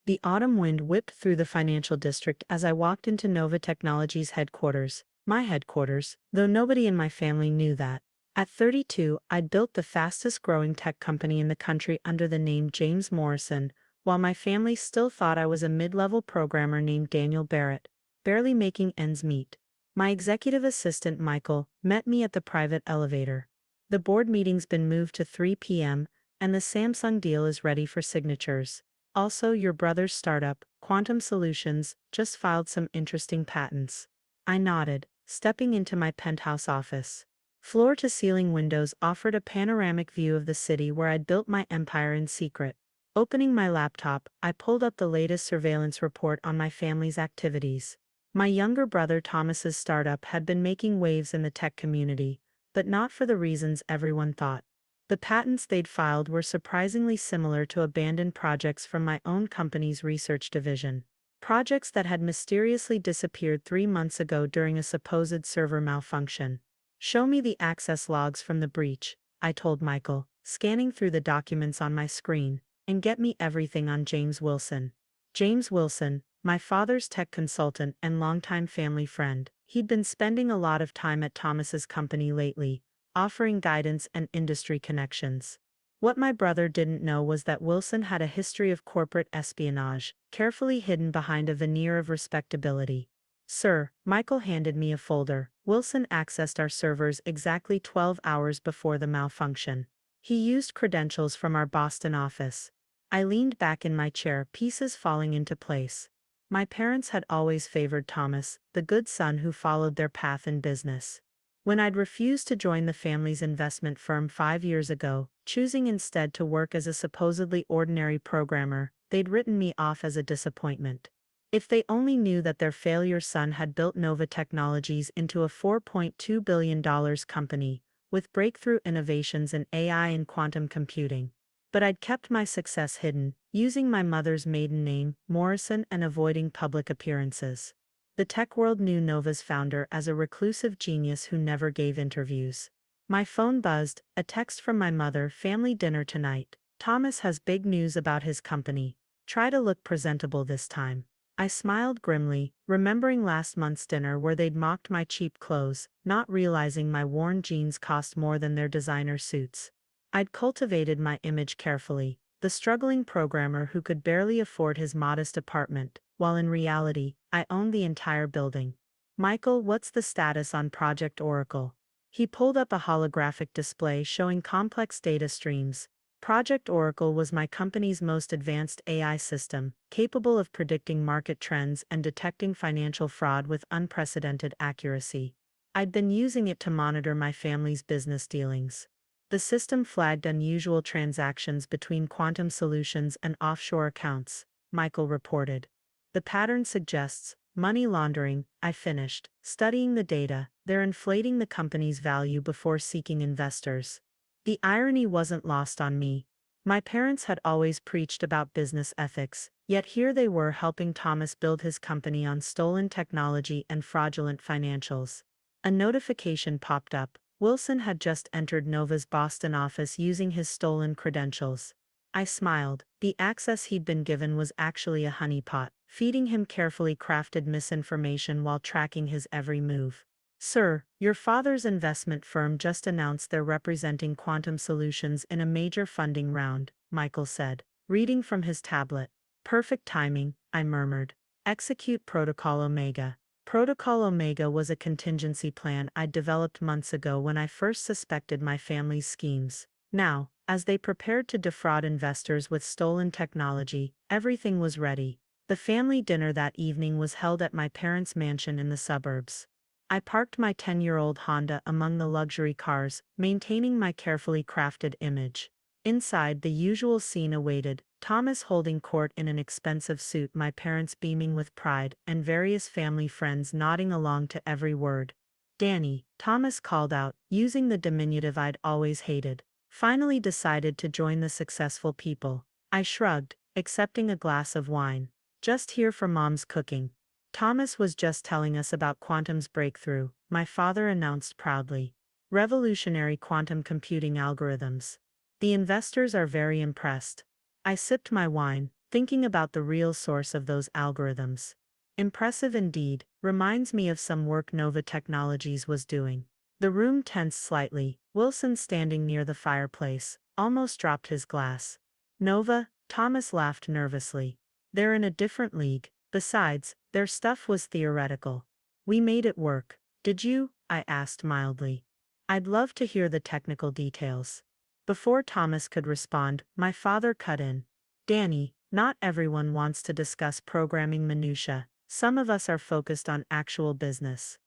The autumn wind whipped through the financial district as I walked into Nova Technologies headquarters, my headquarters, though nobody in my family knew that. At 32, I'd built the fastest growing tech company in the country under the name James Morrison, while my family still thought I was a mid-level programmer named Daniel Barrett, barely making ends meet. My executive assistant Michael met me at the private elevator. The board meeting's been moved to 3 p.m., and the Samsung deal is ready for signatures. Also, your brother's startup, Quantum Solutions, just filed some interesting patents. I nodded, stepping into my penthouse office. Floor-to-ceiling windows offered a panoramic view of the city where I'd built my empire in secret. Opening my laptop, I pulled up the latest surveillance report on my family's activities. My younger brother Thomas's startup had been making waves in the tech community, but not for the reasons everyone thought. The patents they'd filed were surprisingly similar to abandoned projects from my own company's research division. Projects that had mysteriously disappeared 3 months ago during a supposed server malfunction. Show me the access logs from the breach, I told Michael, scanning through the documents on my screen, and get me everything on James Wilson. James Wilson, my father's tech consultant and longtime family friend, he'd been spending a lot of time at Thomas's company lately, offering guidance and industry connections. What my brother didn't know was that Wilson had a history of corporate espionage, carefully hidden behind a veneer of respectability. Sir, Michael handed me a folder. Wilson accessed our servers exactly 12 hours before the malfunction. He used credentials from our Boston office. I leaned back in my chair, pieces falling into place. My parents had always favored Thomas, the good son who followed their path in business. When I'd refused to join the family's investment firm 5 years ago, choosing instead to work as a supposedly ordinary programmer, they'd written me off as a disappointment. If they only knew that their failure son had built Nova Technologies into a $4.2 billion company, with breakthrough innovations in AI and quantum computing. But I'd kept my success hidden, using my mother's maiden name, Morrison, and avoiding public appearances. The tech world knew Nova's founder as a reclusive genius who never gave interviews. My phone buzzed, a text from my mother, family dinner tonight. Thomas has big news about his company. Try to look presentable this time. I smiled grimly, remembering last month's dinner where they'd mocked my cheap clothes, not realizing my worn jeans cost more than their designer suits. I'd cultivated my image carefully, the struggling programmer who could barely afford his modest apartment, while in reality, I owned the entire building. Michael, what's the status on Project Oracle? He pulled up a holographic display showing complex data streams. Project Oracle was my company's most advanced AI system, capable of predicting market trends and detecting financial fraud with unprecedented accuracy. I'd been using it to monitor my family's business dealings. The system flagged unusual transactions between Quantum Solutions and offshore accounts, Michael reported. The pattern suggests money laundering. I finished studying the data. They're inflating the company's value before seeking investors. The irony wasn't lost on me. My parents had always preached about business ethics, yet here they were helping Thomas build his company on stolen technology and fraudulent financials. A notification popped up. Wilson had just entered Nova's Boston office using his stolen credentials. I smiled. The access he'd been given was actually a honeypot, feeding him carefully crafted misinformation while tracking his every move. Sir, your father's investment firm just announced they're representing Quantum Solutions in a major funding round, Michael said, reading from his tablet. Perfect timing, I murmured. Execute Protocol Omega. Protocol Omega was a contingency plan I'd developed months ago when I first suspected my family's schemes. Now, as they prepared to defraud investors with stolen technology, everything was ready. The family dinner that evening was held at my parents' mansion in the suburbs. I parked my 10-year-old Honda among the luxury cars, maintaining my carefully crafted image. Inside, the usual scene awaited, Thomas holding court in an expensive suit, my parents beaming with pride, and various family friends nodding along to every word. Danny, Thomas called out, using the diminutive I'd always hated. Finally decided to join the successful people. I shrugged, accepting a glass of wine. Just here for Mom's cooking. Thomas was just telling us about Quantum's breakthrough, my father announced proudly. Revolutionary quantum computing algorithms. The investors are very impressed. I sipped my wine, thinking about the real source of those algorithms. Impressive indeed, reminds me of some work Nova Technologies was doing. The room tensed slightly, Wilson standing near the fireplace, almost dropped his glass. Nova, Thomas laughed nervously. They're in a different league, besides, their stuff was theoretical. We made it work. Did you? I asked mildly. I'd love to hear the technical details. Before Thomas could respond, my father cut in. Danny, not everyone wants to discuss programming minutiae. Some of us are focused on actual business.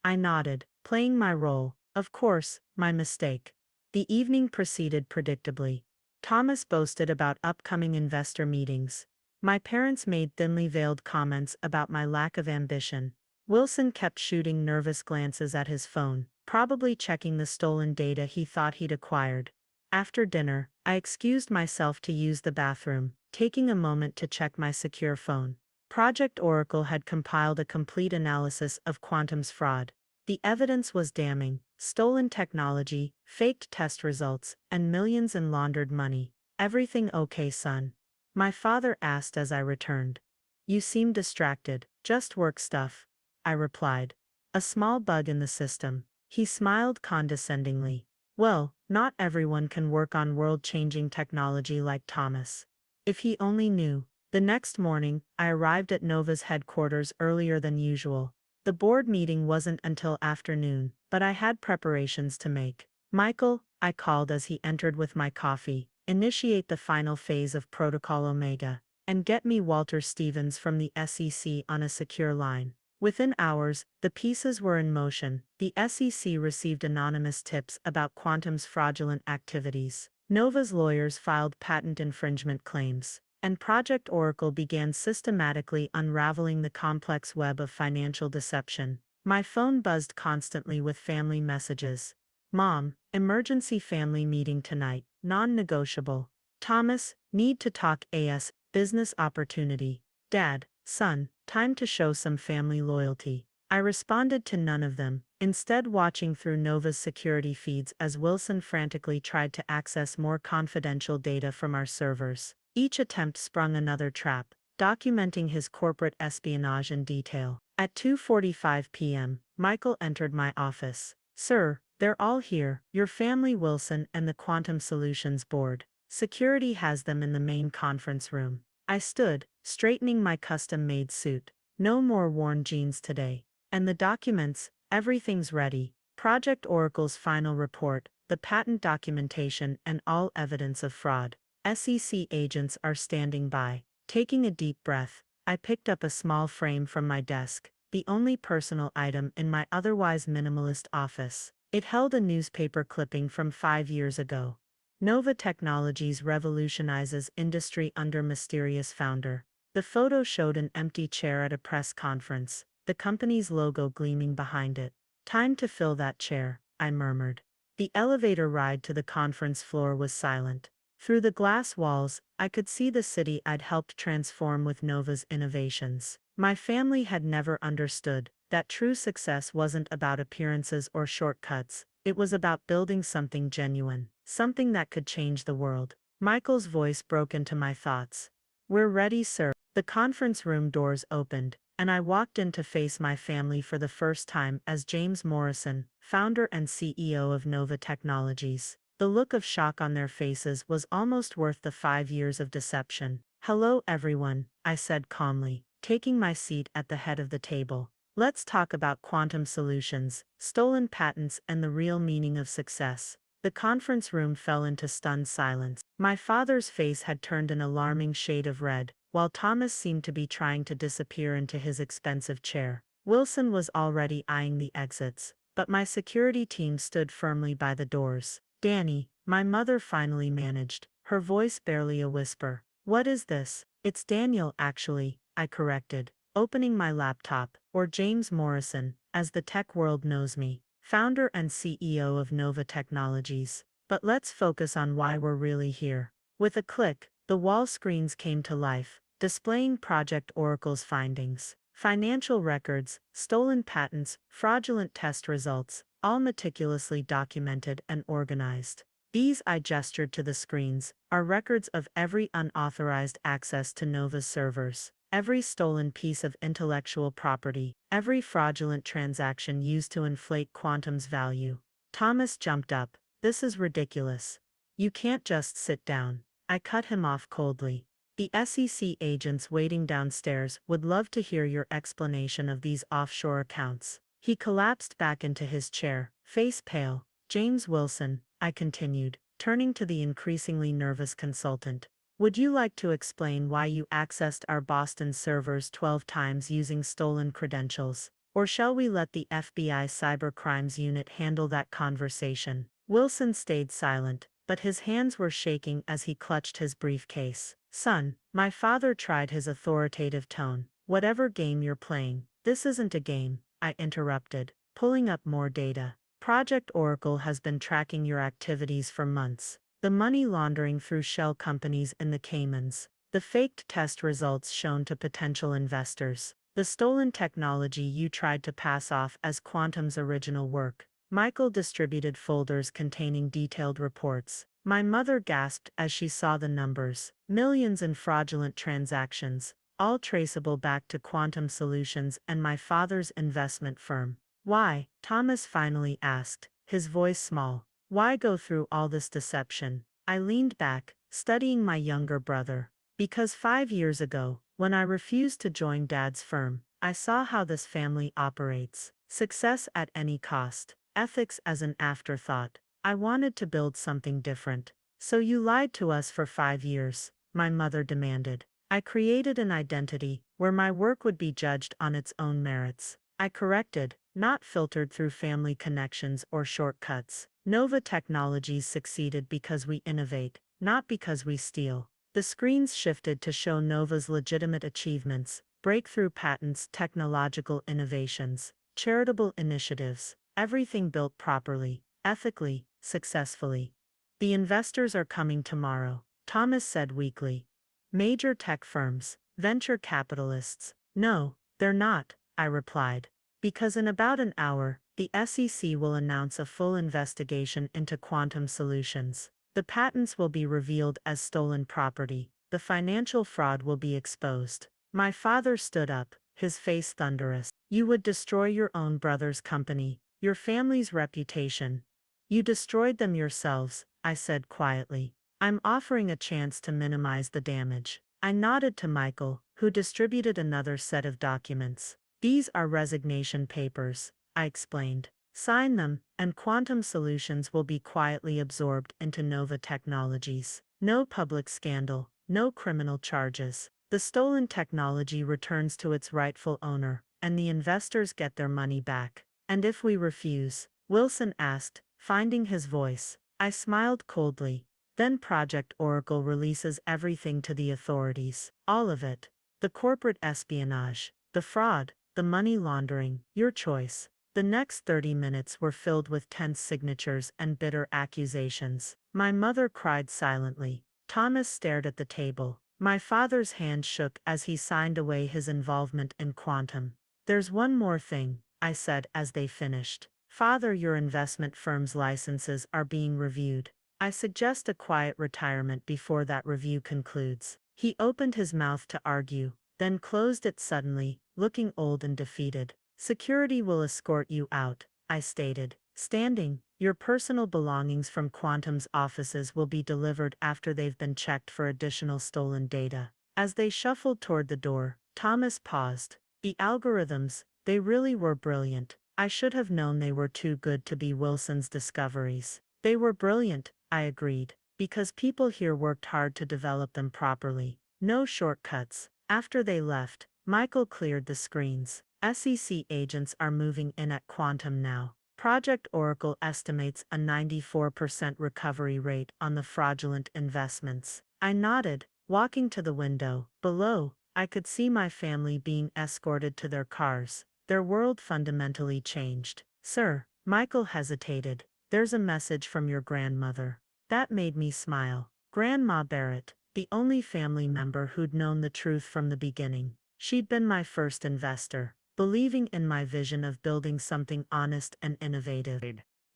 I nodded, playing my role. Of course, my mistake. The evening proceeded predictably. Thomas boasted about upcoming investor meetings. My parents made thinly veiled comments about my lack of ambition. Wilson kept shooting nervous glances at his phone, probably checking the stolen data he thought he'd acquired. After dinner, I excused myself to use the bathroom, taking a moment to check my secure phone. Project Oracle had compiled a complete analysis of Quantum's fraud. The evidence was damning: stolen technology, faked test results, and millions in laundered money. Everything okay, son? My father asked as I returned. You seem distracted. Just work stuff, I replied. A small bug in the system. He smiled condescendingly. Well, not everyone can work on world-changing technology like Thomas. If he only knew. The next morning, I arrived at Nova's headquarters earlier than usual. The board meeting wasn't until afternoon, but I had preparations to make. Michael, I called as he entered with my coffee, initiate the final phase of Protocol Omega, and get me Walter Stevens from the SEC on a secure line. Within hours, the pieces were in motion. The SEC received anonymous tips about Quantum's fraudulent activities. Nova's lawyers filed patent infringement claims, and Project Oracle began systematically unraveling the complex web of financial deception. My phone buzzed constantly with family messages. Mom, emergency family meeting tonight, non-negotiable. Thomas, need to talk AS, business opportunity. Dad, son, time to show some family loyalty. I responded to none of them, instead watching through Nova's security feeds as Wilson frantically tried to access more confidential data from our servers. Each attempt sprung another trap, documenting his corporate espionage in detail. At 2:45 p.m., Michael entered my office. Sir, they're all here, your family, Wilson, and the Quantum Solutions board. Security has them in the main conference room. I stood, straightening my custom-made suit. No more worn jeans today. And the documents, everything's ready. Project Oracle's final report, the patent documentation, and all evidence of fraud. SEC agents are standing by. Taking a deep breath, I picked up a small frame from my desk, the only personal item in my otherwise minimalist office. It held a newspaper clipping from 5 years ago. Nova Technologies revolutionizes industry under mysterious founder. The photo showed an empty chair at a press conference, the company's logo gleaming behind it. Time to fill that chair, I murmured. The elevator ride to the conference floor was silent. Through the glass walls, I could see the city I'd helped transform with Nova's innovations. My family had never understood that true success wasn't about appearances or shortcuts. It was about building something genuine, something that could change the world. Michael's voice broke into my thoughts. We're ready, sir. The conference room doors opened, and I walked in to face my family for the first time as James Morrison, founder and CEO of Nova Technologies. The look of shock on their faces was almost worth the 5 years of deception. Hello everyone, I said calmly, taking my seat at the head of the table. Let's talk about Quantum Solutions, stolen patents, and the real meaning of success. The conference room fell into stunned silence. My father's face had turned an alarming shade of red, while Thomas seemed to be trying to disappear into his expensive chair. Wilson was already eyeing the exits, but my security team stood firmly by the doors. Danny, my mother finally managed, her voice barely a whisper. What is this? It's Daniel, actually, I corrected, opening my laptop, or James Morrison, as the tech world knows me, founder and CEO of Nova Technologies. But let's focus on why we're really here. With a click, the wall screens came to life, displaying Project Oracle's findings. Financial records, stolen patents, fraudulent test results, all meticulously documented and organized. These, I gestured to the screens, are records of every unauthorized access to Nova's servers, every stolen piece of intellectual property, every fraudulent transaction used to inflate Quantum's value. Thomas jumped up. This is ridiculous. You can't just sit down. I cut him off coldly. The SEC agents waiting downstairs would love to hear your explanation of these offshore accounts. He collapsed back into his chair, face pale. James Wilson, I continued, turning to the increasingly nervous consultant. Would you like to explain why you accessed our Boston servers 12 times using stolen credentials? Or shall we let the FBI Cybercrimes Unit handle that conversation? Wilson stayed silent, but his hands were shaking as he clutched his briefcase. Son, my father tried his authoritative tone. Whatever game you're playing, this isn't a game, I interrupted, pulling up more data. Project Oracle has been tracking your activities for months. The money laundering through shell companies in the Caymans, the faked test results shown to potential investors, the stolen technology you tried to pass off as Quantum's original work. Michael distributed folders containing detailed reports. My mother gasped as she saw the numbers. Millions in fraudulent transactions, all traceable back to Quantum Solutions and my father's investment firm. Why? Thomas finally asked, his voice small. Why go through all this deception? I leaned back, studying my younger brother. Because 5 years ago, when I refused to join Dad's firm, I saw how this family operates. Success at any cost, ethics as an afterthought. I wanted to build something different. So you lied to us for 5 years, my mother demanded. I created an identity where my work would be judged on its own merits. I corrected, not filtered through family connections or shortcuts. Nova Technologies succeeded because we innovate, not because we steal. The screens shifted to show Nova's legitimate achievements, breakthrough patents, technological innovations, charitable initiatives, everything built properly, ethically, successfully. The investors are coming tomorrow, Thomas said weakly. Major tech firms, venture capitalists. No, they're not, I replied. Because in about an hour, the SEC will announce a full investigation into Quantum Solutions. The patents will be revealed as stolen property. The financial fraud will be exposed. My father stood up, his face thunderous. You would destroy your own brother's company, your family's reputation. You destroyed them yourselves, I said quietly. I'm offering a chance to minimize the damage. I nodded to Michael, who distributed another set of documents. These are resignation papers, I explained. Sign them, and Quantum Solutions will be quietly absorbed into Nova Technologies. No public scandal, no criminal charges. The stolen technology returns to its rightful owner, and the investors get their money back. And if we refuse? Wilson asked, finding his voice. I smiled coldly. Then Project Oracle releases everything to the authorities. All of it. The corporate espionage, the fraud, the money laundering, your choice. The next 30 minutes were filled with tense signatures and bitter accusations. My mother cried silently. Thomas stared at the table. My father's hand shook as he signed away his involvement in Quantum. There's one more thing, I said as they finished. Father, your investment firm's licenses are being reviewed. I suggest a quiet retirement before that review concludes. He opened his mouth to argue, then closed it suddenly, looking old and defeated. Security will escort you out, I stated, standing. Your personal belongings from Quantum's offices will be delivered after they've been checked for additional stolen data. As they shuffled toward the door, Thomas paused. The algorithms, they really were brilliant. I should have known they were too good to be Wilson's discoveries. They were brilliant, I agreed, because people here worked hard to develop them properly. No shortcuts. After they left, Michael cleared the screens. SEC agents are moving in at Quantum now. Project Oracle estimates a 94% recovery rate on the fraudulent investments. I nodded, walking to the window. Below, I could see my family being escorted to their cars. Their world fundamentally changed. Sir, Michael hesitated. There's a message from your grandmother. That made me smile. Grandma Barrett, the only family member who'd known the truth from the beginning. She'd been my first investor, believing in my vision of building something honest and innovative.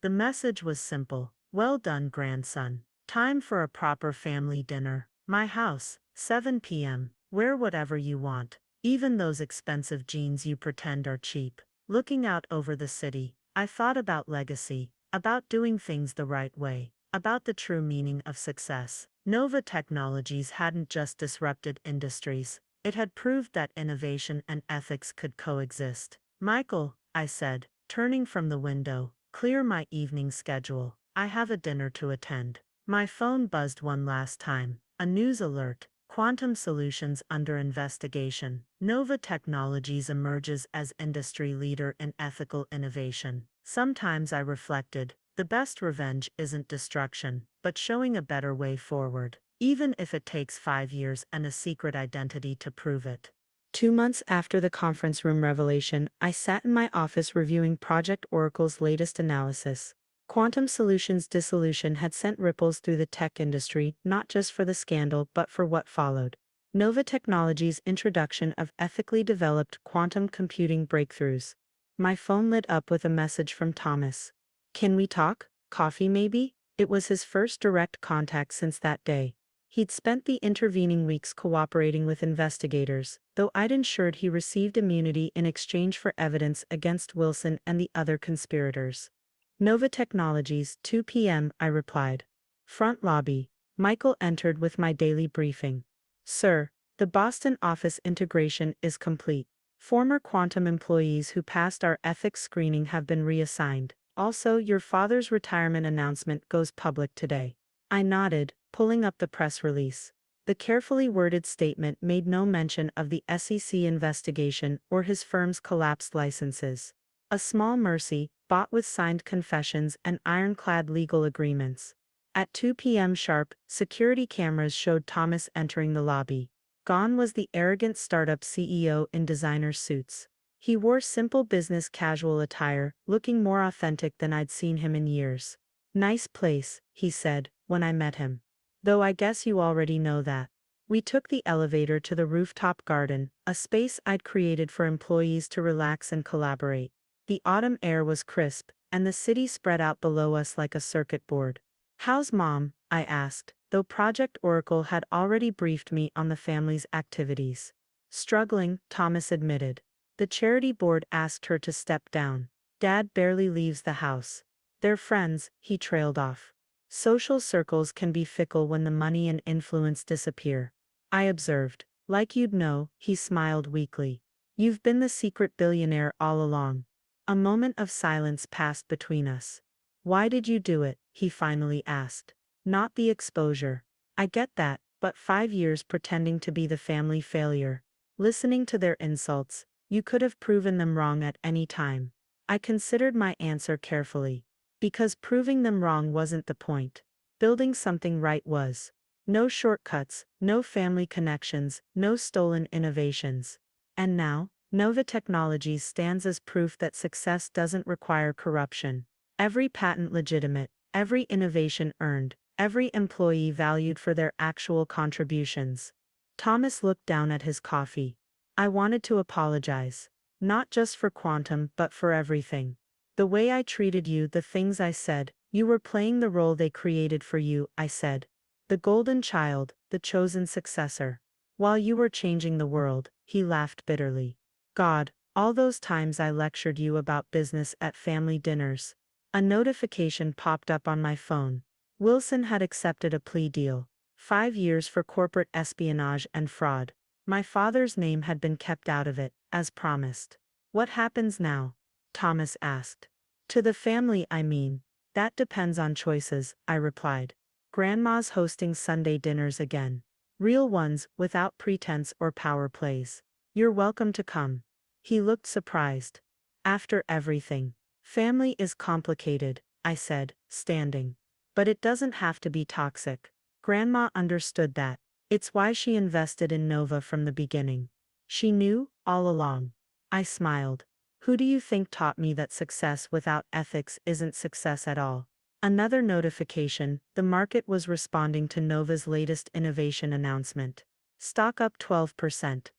The message was simple. Well done, grandson. Time for a proper family dinner. My house, 7 p.m. Wear whatever you want, even those expensive jeans you pretend are cheap. Looking out over the city, I thought about legacy, about doing things the right way, about the true meaning of success. Nova Technologies hadn't just disrupted industries, it had proved that innovation and ethics could coexist. Michael, I said, turning from the window, clear my evening schedule. I have a dinner to attend. My phone buzzed one last time. A news alert. Quantum Solutions under investigation. Nova Technologies emerges as industry leader in ethical innovation. Sometimes I reflected, the best revenge isn't destruction, but showing a better way forward, even if it takes 5 years and a secret identity to prove it. 2 months after the conference room revelation, I sat in my office reviewing Project Oracle's latest analysis. Quantum Solutions' dissolution had sent ripples through the tech industry, not just for the scandal but for what followed. Nova Technologies' introduction of ethically developed quantum computing breakthroughs. My phone lit up with a message from Thomas. Can we talk? Coffee maybe? It was his first direct contact since that day. He'd spent the intervening weeks cooperating with investigators, though I'd ensured he received immunity in exchange for evidence against Wilson and the other conspirators. Nova Technologies, 2 p.m., I replied. Front lobby. Michael entered with my daily briefing. Sir, the Boston office integration is complete. Former Quantum employees who passed our ethics screening have been reassigned. Also, your father's retirement announcement goes public today. I nodded, pulling up the press release. The carefully worded statement made no mention of the SEC investigation or his firm's collapsed licenses. A small mercy, bought with signed confessions and ironclad legal agreements. At 2 p.m. sharp, security cameras showed Thomas entering the lobby. Gone was the arrogant startup CEO in designer suits. He wore simple business casual attire, looking more authentic than I'd seen him in years. Nice place, he said, when I met him. Though I guess you already know that. We took the elevator to the rooftop garden, a space I'd created for employees to relax and collaborate. The autumn air was crisp, and the city spread out below us like a circuit board. How's Mom? I asked, though Project Oracle had already briefed me on the family's activities. Struggling, Thomas admitted. The charity board asked her to step down. Dad barely leaves the house. They're friends, he trailed off. Social circles can be fickle when the money and influence disappear. I observed. Like you'd know, he smiled weakly. You've been the secret billionaire all along. A moment of silence passed between us. Why did you do it? He finally asked. Not the exposure. I get that, but 5 years pretending to be the family failure. Listening to their insults, you could have proven them wrong at any time. I considered my answer carefully. Because proving them wrong wasn't the point. Building something right was. No shortcuts, no family connections, no stolen innovations. And now, Nova Technologies stands as proof that success doesn't require corruption. Every patent legitimate, every innovation earned, every employee valued for their actual contributions. Thomas looked down at his coffee. I wanted to apologize. Not just for Quantum, but for everything. The way I treated you, the things I said, you were playing the role they created for you, I said. The golden child, the chosen successor. While you were changing the world, he laughed bitterly. God, all those times I lectured you about business at family dinners. A notification popped up on my phone. Wilson had accepted a plea deal. 5 years for corporate espionage and fraud. My father's name had been kept out of it, as promised. What happens now? Thomas asked. To the family, I mean. That depends on choices, I replied. Grandma's hosting Sunday dinners again. Real ones, without pretense or power plays. You're welcome to come. He looked surprised. After everything. Family is complicated, I said, standing. But it doesn't have to be toxic. Grandma understood that. It's why she invested in Nova from the beginning. She knew, all along. I smiled. Who do you think taught me that success without ethics isn't success at all? Another notification, the market was responding to Nova's latest innovation announcement. Stock up 12%.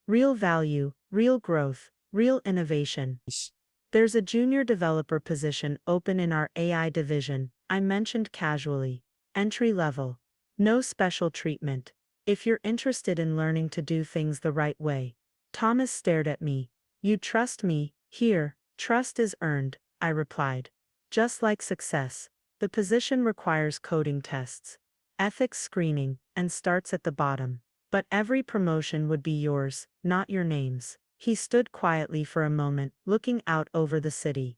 Real value, real growth, real innovation. There's a junior developer position open in our AI division, I mentioned casually. Entry level. No special treatment. If you're interested in learning to do things the right way. Thomas stared at me. You trust me, here, trust is earned, I replied. Just like success. The position requires coding tests, ethics screening, and starts at the bottom. But every promotion would be yours, not your name's. He stood quietly for a moment, looking out over the city.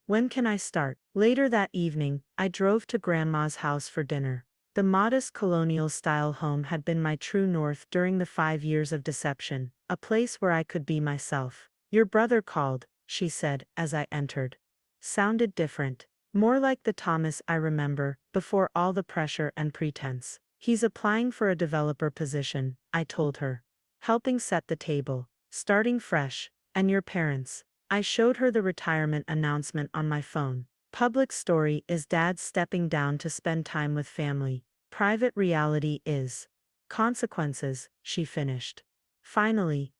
When can I start? Later that evening, I drove to Grandma's house for dinner. The modest colonial-style home had been my true north during the 5 years of deception, a place where I could be myself. Your brother called, she said as I entered. Sounded different. More like the Thomas I remember, before all the pressure and pretense. He's applying for a developer position, I told her. Helping set the table. Starting fresh. And your parents. I showed her the retirement announcement on my phone. Public story is dad stepping down to spend time with family. Private reality is consequences, she finished. Finally,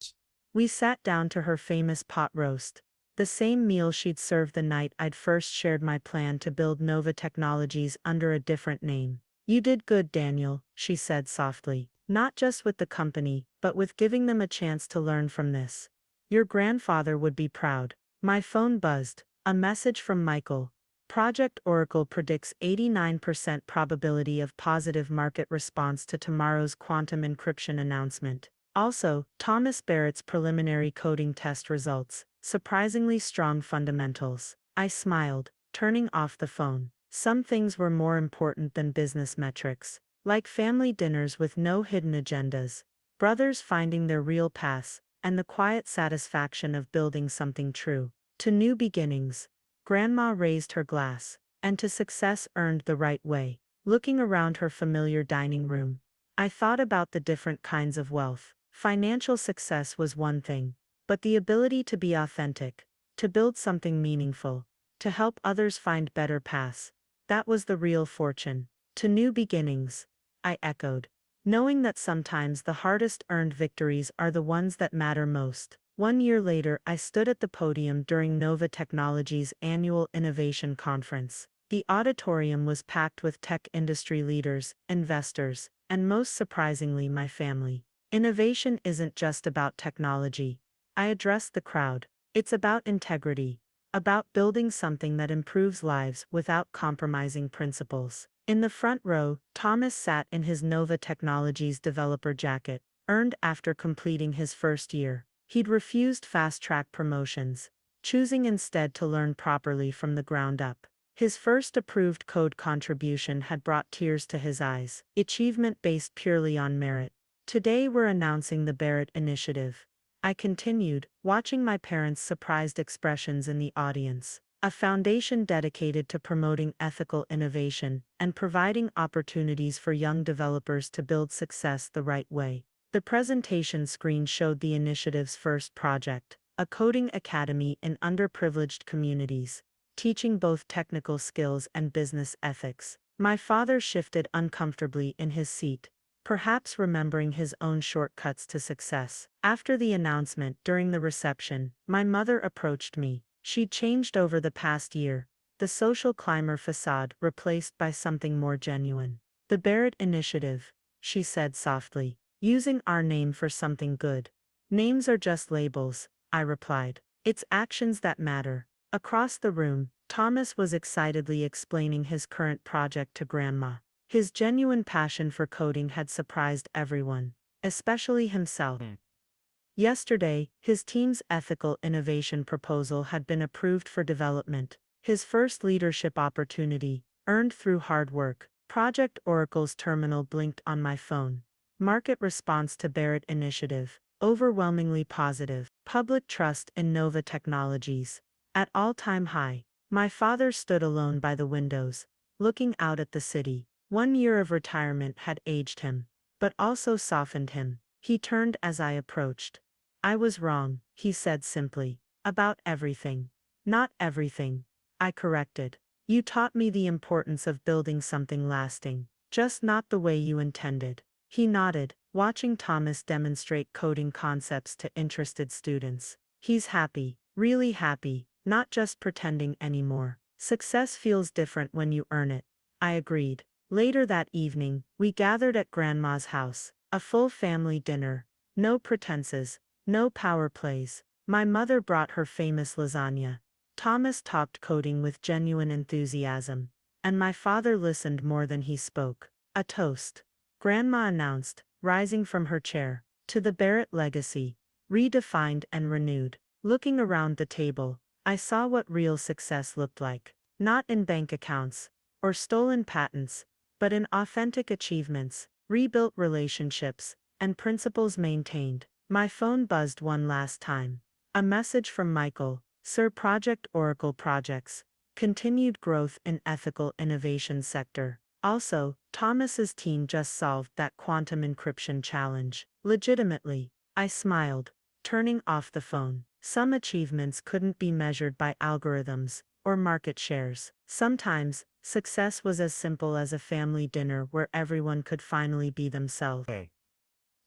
we sat down to her famous pot roast. The same meal she'd served the night I'd first shared my plan to build Nova Technologies under a different name. You did good, Daniel, she said softly. Not just with the company, but with giving them a chance to learn from this. Your grandfather would be proud. My phone buzzed. A message from Michael. Project Oracle predicts 89% probability of positive market response to tomorrow's quantum encryption announcement. Also, Thomas Barrett's preliminary coding test results. Surprisingly strong fundamentals. I smiled, turning off the phone. Some things were more important than business metrics. Like family dinners with no hidden agendas. Brothers finding their real paths, and the quiet satisfaction of building something true. To new beginnings. Grandma raised her glass. And to success earned the right way. Looking around her familiar dining room, I thought about the different kinds of wealth. Financial success was one thing. But the ability to be authentic, to build something meaningful, to help others find better paths, that was the real fortune. To new beginnings, I echoed, knowing that sometimes the hardest earned victories are the ones that matter most. 1 year later, I stood at the podium during Nova Technologies' annual innovation conference. The auditorium was packed with tech industry leaders, investors, and most surprisingly, my family. Innovation isn't just about technology. I addressed the crowd. It's about integrity. About building something that improves lives without compromising principles. In the front row, Thomas sat in his Nova Technologies developer jacket, earned after completing his first year. He'd refused fast-track promotions, choosing instead to learn properly from the ground up. His first approved code contribution had brought tears to his eyes, achievement based purely on merit. Today we're announcing the Barrett Initiative. I continued, watching my parents' surprised expressions in the audience. A foundation dedicated to promoting ethical innovation and providing opportunities for young developers to build success the right way. The presentation screen showed the initiative's first project, a coding academy in underprivileged communities, teaching both technical skills and business ethics. My father shifted uncomfortably in his seat, perhaps remembering his own shortcuts to success. After the announcement during the reception, my mother approached me. She'd changed over the past year, the social climber facade replaced by something more genuine. The Barrett Initiative, she said softly, using our name for something good. Names are just labels, I replied. It's actions that matter. Across the room, Thomas was excitedly explaining his current project to Grandma. His genuine passion for coding had surprised everyone, especially himself. Yesterday, his team's ethical innovation proposal had been approved for development, his first leadership opportunity, earned through hard work. Project Oracle's terminal blinked on my phone. Market response to Barrett Initiative, overwhelmingly positive. Public trust in Nova Technologies, at all-time high. My father stood alone by the windows, looking out at the city. 1 year of retirement had aged him, but also softened him. He turned as I approached. I was wrong, he said simply. About everything. Not everything, I corrected. You taught me the importance of building something lasting, just not the way you intended. He nodded, watching Thomas demonstrate coding concepts to interested students. He's happy, really happy, not just pretending anymore. Success feels different when you earn it. I agreed. Later that evening, we gathered at Grandma's house. A full family dinner. No pretenses, no power plays. My mother brought her famous lasagna. Thomas talked coding with genuine enthusiasm. And my father listened more than he spoke. A toast. Grandma announced, rising from her chair. To the Barrett legacy. Redefined and renewed. Looking around the table, I saw what real success looked like. Not in bank accounts or stolen patents, but in authentic achievements, rebuilt relationships, and principles maintained. My phone buzzed one last time. A message from Michael, Sir Project Oracle Projects. Continued growth in ethical innovation sector. Also, Thomas's team just solved that quantum encryption challenge. Legitimately, I smiled, turning off the phone. Some achievements couldn't be measured by algorithms or market shares. Sometimes, success was as simple as a family dinner where everyone could finally be themselves. Hey.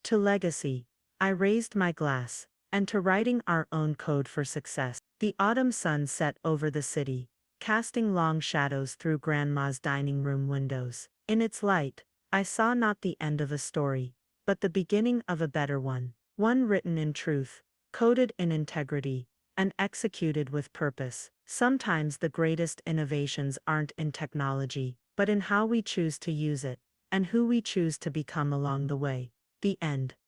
To legacy, I raised my glass, and to writing our own code for success. The autumn sun set over the city, casting long shadows through Grandma's dining room windows. In its light, I saw not the end of a story, but the beginning of a better one. One written in truth, coded in integrity, and executed with purpose. Sometimes the greatest innovations aren't in technology, but in how we choose to use it, and who we choose to become along the way. The end.